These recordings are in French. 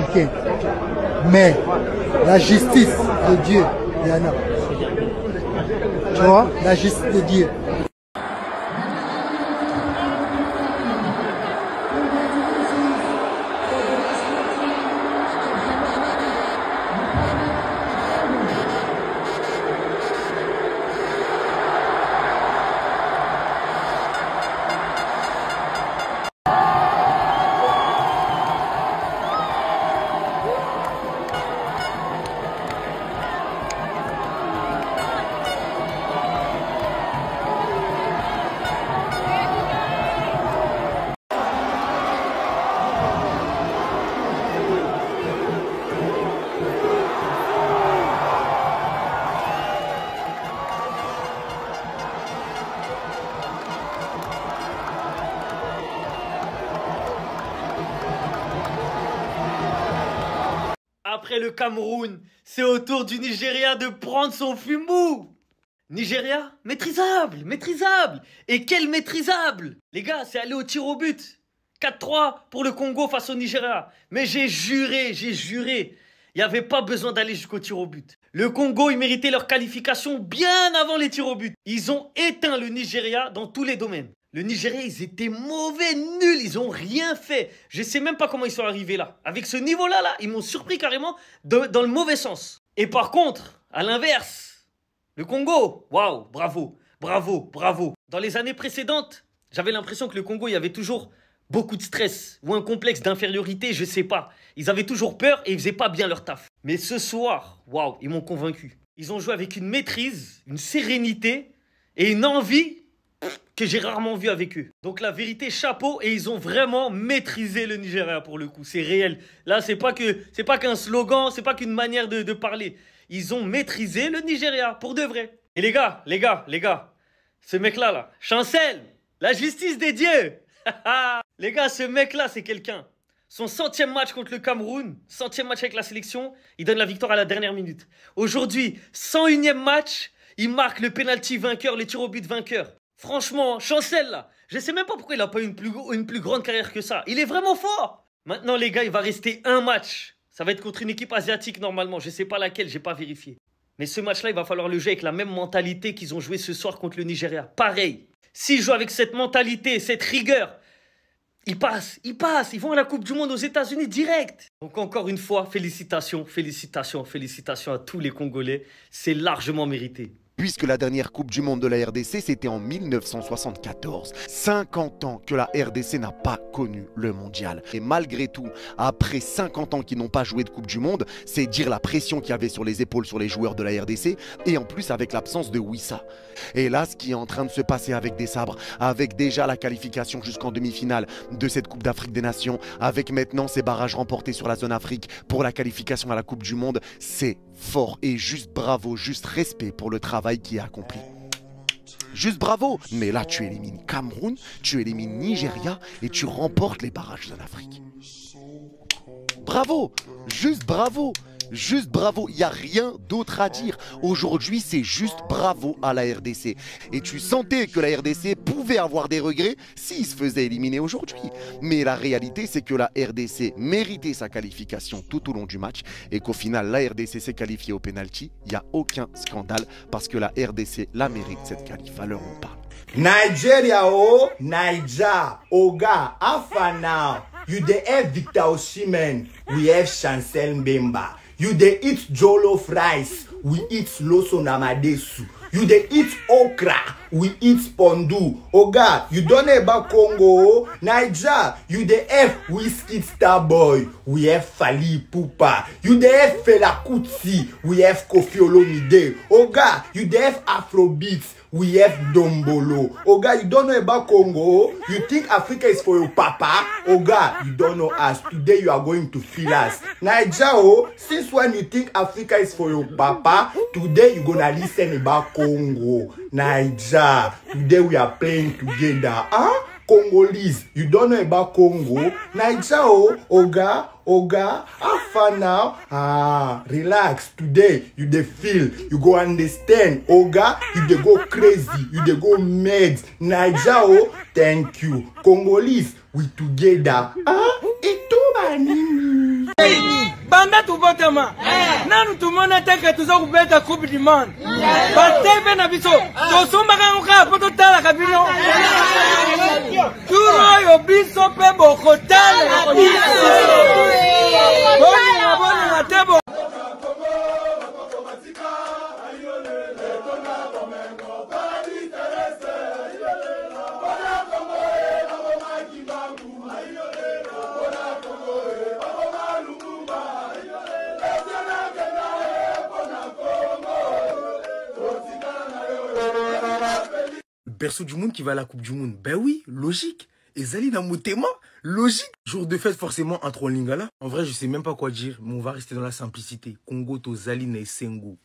Africains. Mais la justice de Dieu, il y en a. Tu vois, la justice de Dieu. Après le Cameroun, c'est au tour du Nigeria de prendre son fumou. Nigeria, maîtrisable, maîtrisable. Et quel maîtrisable. Les gars, c'est aller au tir au but. 4-3 pour le Congo face au Nigeria. Mais j'ai juré. Il n'y avait pas besoin d'aller jusqu'au tir au but. Le Congo, ils méritaient leur qualification bien avant les tirs au but. Ils ont éteint le Nigeria dans tous les domaines. Le Nigeria, ils étaient mauvais, nuls, ils n'ont rien fait. Je ne sais même pas comment ils sont arrivés là. Avec ce niveau-là, ils m'ont surpris carrément dans le mauvais sens. Et par contre, à l'inverse, le Congo, waouh, bravo, bravo, bravo. Dans les années précédentes, j'avais l'impression que le Congo, il y avait toujours beaucoup de stress ou un complexe d'infériorité, je ne sais pas. Ils avaient toujours peur et ils ne faisaient pas bien leur taf. Mais ce soir, waouh, ils m'ont convaincu. Ils ont joué avec une maîtrise, une sérénité et une envie que j'ai rarement vu avec eux. Donc la vérité, chapeau, et ils ont vraiment maîtrisé le Nigeria pour le coup. C'est réel. Là, c'est pas qu'un slogan, c'est pas qu'une manière de parler. Ils ont maîtrisé le Nigeria pour de vrai. Et les gars, ce mec-là, Chancel, la justice des dieux. Les gars, ce mec-là, c'est quelqu'un. Son 100e match contre le Cameroun, 100e match avec la sélection, il donne la victoire à la dernière minute. Aujourd'hui, 101e match, il marque le penalty vainqueur, les tirs au but vainqueur. Franchement, Chancel là, je sais même pas pourquoi il n'a pas une plus grande carrière que ça. Il est vraiment fort. Maintenant les gars, il va rester un match. Ça va être contre une équipe asiatique normalement. Je sais pas laquelle, j'ai pas vérifié. Mais ce match-là, il va falloir le jouer avec la même mentalité qu'ils ont joué ce soir contre le Nigeria. Pareil. S'ils jouent avec cette mentalité, cette rigueur, ils passent. Ils vont à la Coupe du Monde aux États-Unis direct. Donc encore une fois, félicitations à tous les Congolais. C'est largement mérité. Puisque la dernière Coupe du Monde de la RDC, c'était en 1974. 50 ans que la RDC n'a pas connu le mondial. Et malgré tout, après 50 ans qu'ils n'ont pas joué de Coupe du Monde, c'est dire la pression qu'il y avait sur les épaules sur les joueurs de la RDC, et en plus avec l'absence de Wissa. Et là, ce qui est en train de se passer avec des sabres, avec déjà la qualification jusqu'en demi-finale de cette Coupe d'Afrique des Nations, avec maintenant ces barrages remportés sur la zone Afrique pour la qualification à la Coupe du Monde, c'est fort et juste bravo, juste respect pour le travail qui est accompli. Juste bravo. Mais là, tu élimines Cameroun, tu élimines Nigeria et tu remportes les barrages en Afrique. Bravo. Juste bravo. Juste bravo, il n'y a rien d'autre à dire. Aujourd'hui, c'est juste bravo à la RDC. Et tu sentais que la RDC pouvait avoir des regrets s'il se faisait éliminer aujourd'hui. Mais la réalité, c'est que la RDC méritait sa qualification tout au long du match et qu'au final, la RDC s'est qualifiée au penalty. Il n'y a aucun scandale parce que la RDC la mérite cette qualif. À l'heure où on parle. Nigeria, oh, Niger, Oga, Afana. You dey have Victor Osimhen, we have Chancel Mbemba. You dey eat jollof rice, we eat Loso Namadesu. You dey eat okra, we eat pondu. Oga, you don't know about Congo, Niger. You dey have Wizkid Starboy, we have Fally Ipupa. You dey have Fela Kuti, we have Koffi Olomide. Oga, you dey have Afrobeats, we have Dombolo. Oga, you don't know about Congo. You think Africa is for your papa? Oga, you don't know us. Today you are going to feel us. Niger, oh, since when you think Africa is for your papa, today you gonna listen about Congo. Niger, today we are playing together. Huh? Congolese, you don't know about Congo. Niger, oh, Oga, have fun now. Relax. Today, you dey feel, you go understand. Oga, you dey go crazy, you dey go mad. Niger, oh, thank you. Congolese, we together. Itubani. Banda tubotama. Nanu tumona teke tuza kubeta Coupe du Monde. Batebe na biso. Tosumba kanguka poto tala kabino. Turo yo biso pe bokotala. Boni na tebo. Berceau du monde qui va à la Coupe du Monde. Ben oui, logique. Et Zali dans Motema, logique. Jour de fête, forcément, entre en lingala. En vrai, je sais même pas quoi dire, mais on va rester dans la simplicité. Congo to Zalina et Sengo.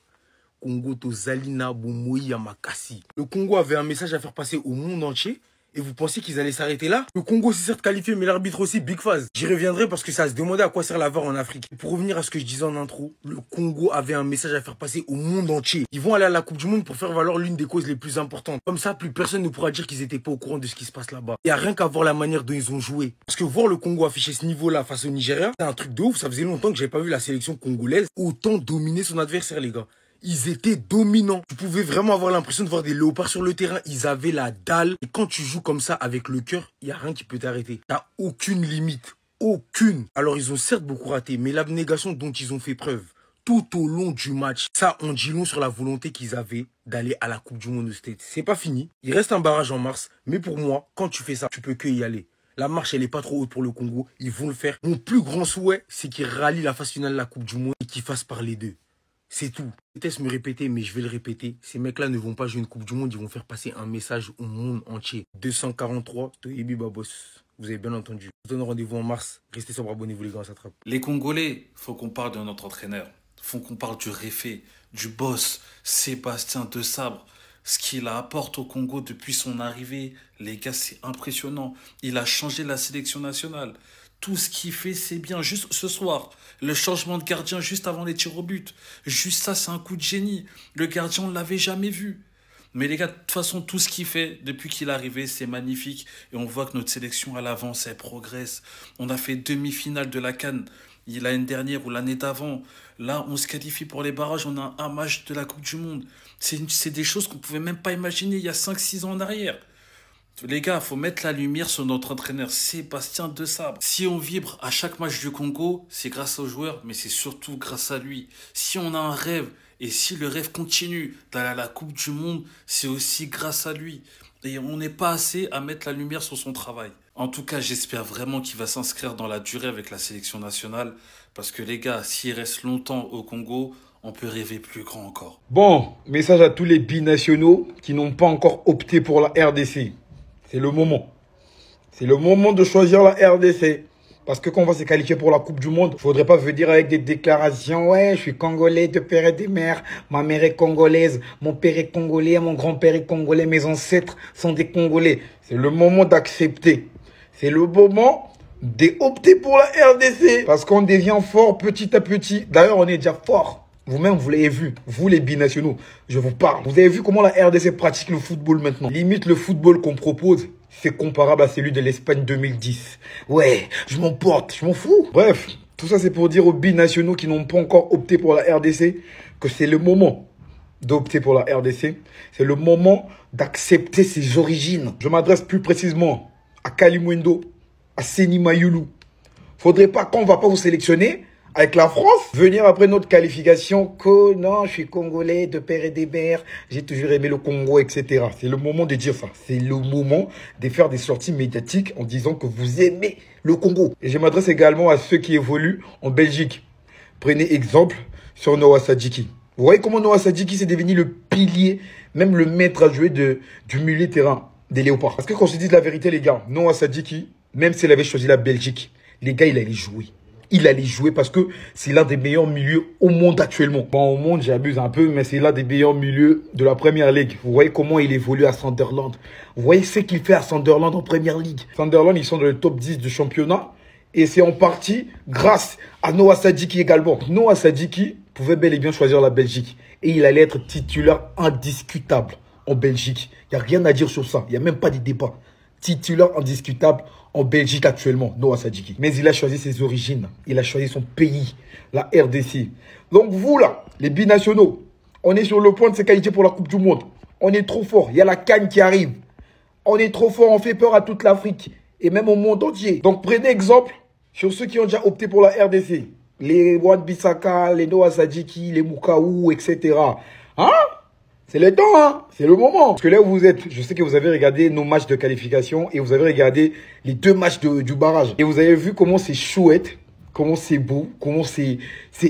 Congo to Zalina Bomoï Makassi. Le Congo avait un message à faire passer au monde entier. Et vous pensez qu'ils allaient s'arrêter là? Le Congo s'est certes qualifié, mais l'arbitre aussi, big phase. J'y reviendrai parce que ça se demandait à quoi sert la VAR en Afrique. Et pour revenir à ce que je disais en intro, le Congo avait un message à faire passer au monde entier. Ils vont aller à la Coupe du Monde pour faire valoir l'une des causes les plus importantes. Comme ça, plus personne ne pourra dire qu'ils étaient pas au courant de ce qui se passe là-bas. Il n'y a rien qu'à voir la manière dont ils ont joué. Parce que voir le Congo afficher ce niveau-là face au Nigeria, c'est un truc de ouf. Ça faisait longtemps que j'avais pas vu la sélection congolaise autant dominer son adversaire, les gars. Ils étaient dominants. Tu pouvais vraiment avoir l'impression de voir des léopards sur le terrain. Ils avaient la dalle. Et quand tu joues comme ça avec le cœur, il n'y a rien qui peut t'arrêter. T'as aucune limite. Aucune. Alors ils ont certes beaucoup raté, mais l'abnégation dont ils ont fait preuve tout au long du match, ça on dit long sur la volonté qu'ils avaient d'aller à la Coupe du Monde aux States. C'est pas fini. Il reste un barrage en mars. Mais pour moi, quand tu fais ça, tu peux que y aller. La marche, elle est pas trop haute pour le Congo. Ils vont le faire. Mon plus grand souhait, c'est qu'ils rallient la phase finale de la Coupe du Monde et qu'ils fassent parler d'eux. C'est tout. Je déteste me répéter, mais je vais le répéter. Ces mecs-là ne vont pas jouer une Coupe du Monde, ils vont faire passer un message au monde entier. 243, Toyebi Babos. Vous avez bien entendu. Je vous donne rendez-vous en mars. Restez sobre, abonnez-vous les gars, ça attrape. Les Congolais, faut qu'on parle de notre entraîneur. Faut qu'on parle du réfé, du boss, Sébastien Desabre. Ce qu'il apporte au Congo depuis son arrivée, les gars, c'est impressionnant. Il a changé la sélection nationale. Tout ce qu'il fait, c'est bien. Juste ce soir, le changement de gardien juste avant les tirs au but. Juste ça, c'est un coup de génie. Le gardien, on ne l'avait jamais vu. Mais les gars, de toute façon, tout ce qu'il fait depuis qu'il est arrivé, c'est magnifique. Et on voit que notre sélection, elle avance, elle progresse. On a fait demi-finale de la CAN l'année dernière ou l'année d'avant. Là, on se qualifie pour les barrages. On a un match de la Coupe du Monde. C'est des choses qu'on ne pouvait même pas imaginer il y a 5-6 ans en arrière. Les gars, il faut mettre la lumière sur notre entraîneur Sébastien Desabre. Si on vibre à chaque match du Congo, c'est grâce aux joueurs, mais c'est surtout grâce à lui. Si on a un rêve, et si le rêve continue d'aller à la Coupe du Monde, c'est aussi grâce à lui. Et on n'est pas assez à mettre la lumière sur son travail. En tout cas, j'espère vraiment qu'il va s'inscrire dans la durée avec la sélection nationale. Parce que les gars, s'il reste longtemps au Congo, on peut rêver plus grand encore. Bon, message à tous les binationaux qui n'ont pas encore opté pour la RDC. C'est le moment. C'est le moment de choisir la RDC. Parce que quand on va se qualifier pour la Coupe du Monde, il ne faudrait pas venir avec des déclarations. Ouais, je suis congolais de père et de mère. Ma mère est congolaise. Mon père est congolais. Mon grand-père est congolais. Mes ancêtres sont des Congolais. C'est le moment d'accepter. C'est le moment d'opter pour la RDC. Parce qu'on devient fort petit à petit. D'ailleurs, on est déjà fort. Vous-même, vous l'avez vu, vous les binationaux, je vous parle. Vous avez vu comment la RDC pratique le football maintenant. Limite, le football qu'on propose, c'est comparable à celui de l'Espagne 2010. Ouais, je m'emporte, je m'en fous. Bref, tout ça c'est pour dire aux binationaux qui n'ont pas encore opté pour la RDC que c'est le moment d'opter pour la RDC. C'est le moment d'accepter ses origines. Je m'adresse plus précisément à Kalimwendo, à Seni Mayulu. Faudrait pas, quand on va pas vous sélectionner, avec la France, venir après notre qualification que non, je suis congolais de père et de mère, j'ai toujours aimé le Congo, etc. C'est le moment de dire ça. C'est le moment de faire des sorties médiatiques en disant que vous aimez le Congo. Et je m'adresse également à ceux qui évoluent en Belgique. Prenez exemple sur Noah Sadiki. Vous voyez comment Noah Sadiki s'est devenu le pilier, même le maître à jouer du milieu terrain des Léopards. Parce que quand on se dit la vérité, les gars, Noah Sadiki, même s'il avait choisi la Belgique, les gars, il allait jouer. Il allait jouer parce que c'est l'un des meilleurs milieux au monde actuellement. Bon, au monde, j'abuse un peu, mais c'est l'un des meilleurs milieux de la Première Ligue. Vous voyez comment il évolue à Sunderland. Vous voyez ce qu'il fait à Sunderland en Première Ligue. Sunderland, ils sont dans le top 10 du championnat. Et c'est en partie grâce à Noah Sadiki également. Noah Sadiki pouvait bel et bien choisir la Belgique. Et il allait être titulaire indiscutable en Belgique. Il n'y a rien à dire sur ça. Il n'y a même pas de débat. Titulaire indiscutable en Belgique actuellement, Noah Sadiki. Mais il a choisi ses origines, il a choisi son pays, la RDC. Donc vous là, les binationaux, on est sur le point de se qualifier pour la Coupe du Monde. On est trop fort, il y a la CAN qui arrive. On est trop fort, on fait peur à toute l'Afrique et même au monde entier. Donc prenez exemple sur ceux qui ont déjà opté pour la RDC. Les Wan-Bissaka, les Noah Sadiki, les Mukaou, etc. Hein? C'est le temps, hein? C'est le moment. Parce que là où vous êtes, je sais que vous avez regardé nos matchs de qualification et vous avez regardé les 2 matchs du barrage. Et vous avez vu comment c'est chouette, comment c'est beau, comment c'est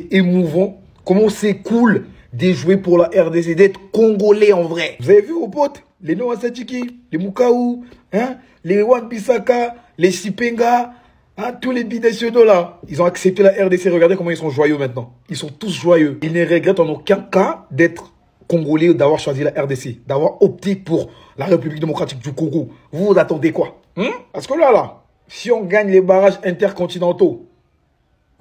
émouvant, comment c'est cool de jouer pour la RDC, d'être congolais en vrai. Vous avez vu vos potes, les Noah Sadiki, les Mukaou, hein, les Wan-Bissaka, les Sipenga, hein, tous les binationaux là, ils ont accepté la RDC. Regardez comment ils sont joyeux maintenant. Ils sont tous joyeux. Ils ne regrettent en aucun cas d'être congolais, d'avoir choisi la RDC, d'avoir opté pour la République démocratique du Congo. Vous attendez quoi? Parce que là, si on gagne les barrages intercontinentaux,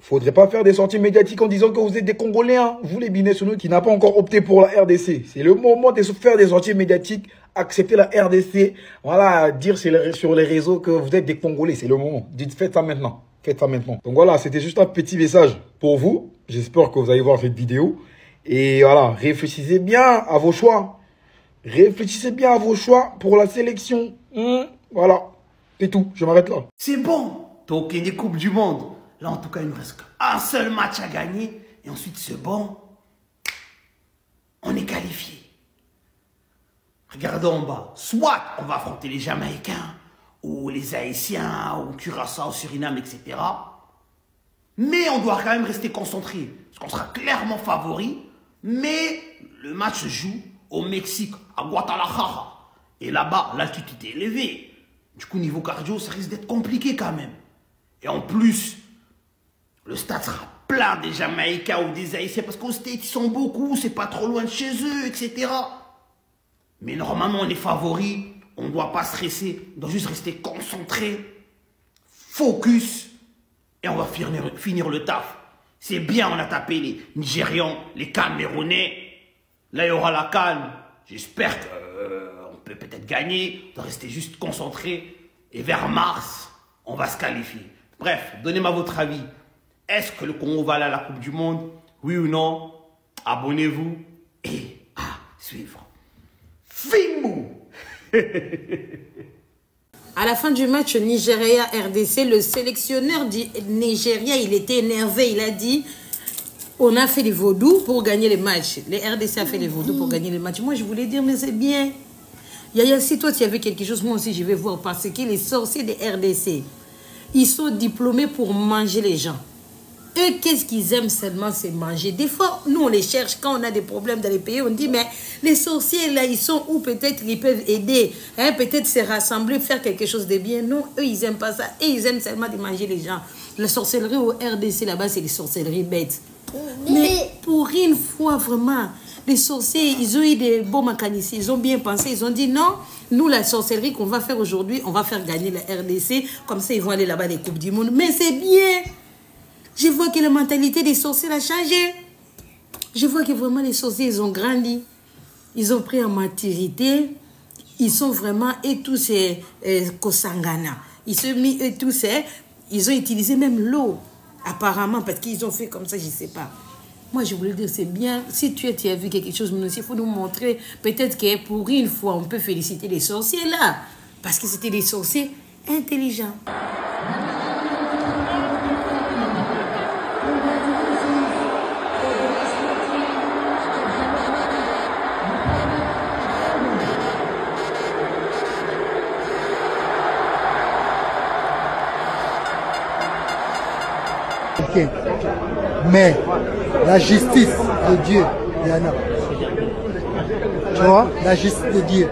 faudrait pas faire des sorties médiatiques en disant que vous êtes des Congolais, hein, vous les binationaux qui n'ont pas encore opté pour la RDC. C'est le moment de faire des sorties médiatiques, accepter la RDC, voilà, dire sur les réseaux que vous êtes des Congolais. C'est le moment. Dites, faites ça maintenant. Faites ça maintenant. Donc voilà, c'était juste un petit message pour vous. J'espère que vous allez voir cette vidéo. Et voilà, réfléchissez bien à vos choix. Réfléchissez bien à vos choix pour la sélection. Voilà, c'est tout. Je m'arrête là. C'est bon. Donc, il y a des Coupes du Monde. Là, en tout cas, il nous reste qu'un seul match à gagner. Et ensuite, c'est bon. On est qualifié. Regardons en bas. Soit on va affronter les Jamaïcains, ou les Haïtiens, ou Curaçao, Suriname, etc. Mais on doit quand même rester concentré. Parce qu'on sera clairement favori. Mais le match se joue au Mexique, à Guadalajara. Et là-bas, l'altitude est élevée. Du coup, niveau cardio, ça risque d'être compliqué quand même. Et en plus, le stade sera plein des Jamaïcains ou des Haïtiens. Parce qu'aux States, ils sont beaucoup, c'est pas trop loin de chez eux, etc. Mais normalement, on est favori. On ne doit pas stresser. On doit juste rester concentré. Focus. Et on va finir le taf. C'est bien, on a tapé les Nigérians, les Camerounais. Là, il y aura la CAN. J'espère qu'on peut peut-être gagner. On doit rester juste concentré. Et vers mars, on va se qualifier. Bref, donnez-moi votre avis. Est-ce que le Congo va aller à la Coupe du Monde? Oui ou non? Abonnez-vous et à suivre. Fimou. À la fin du match Nigeria-RDC, le sélectionneur du Nigeria, il était énervé. Il a dit, on a fait les vaudous pour gagner les matchs. Les RDC a fait les vaudous pour gagner les matchs. Moi, je voulais dire, mais c'est bien. Yaya, si toi, tu avais quelque chose, moi aussi, je vais voir. Parce que les sorciers des RDC, ils sont diplômés pour manger les gens. Eux, qu'est-ce qu'ils aiment seulement, c'est manger. Des fois, nous, on les cherche quand on a des problèmes dans les pays. On dit, mais les sorciers, là, ils sont où? Peut-être ils peuvent aider. Hein? Peut-être se rassembler, faire quelque chose de bien. Non, eux, ils n'aiment pas ça. Et ils aiment seulement de manger les gens. La sorcellerie au RDC, là-bas, c'est les sorcelleries bêtes. Mais pour une fois, vraiment, les sorciers, ils ont eu des bons mécaniciens. Ils ont bien pensé. Ils ont dit, non, nous, la sorcellerie qu'on va faire aujourd'hui, on va faire gagner la RDC. Comme ça, ils vont aller là-bas, les Coupes du Monde. Mais c'est bien. Je vois que la mentalité des sorciers a changé. Je vois que vraiment les sorciers, ils ont grandi. Ils ont pris en maturité. Ils sont vraiment, et tous ces Kosangana. Ils sont mis, et tous ces, ils ont utilisé même l'eau. Apparemment, parce qu'ils ont fait comme ça, je ne sais pas. Moi, je voulais dire, c'est bien. Si tu as vu quelque chose, mais aussi, il faut nous montrer. Peut-être que pour une fois, on peut féliciter les sorciers là. Parce que c'était des sorciers intelligents. Mais la justice de Dieu, Diana, tu vois, la justice de Dieu,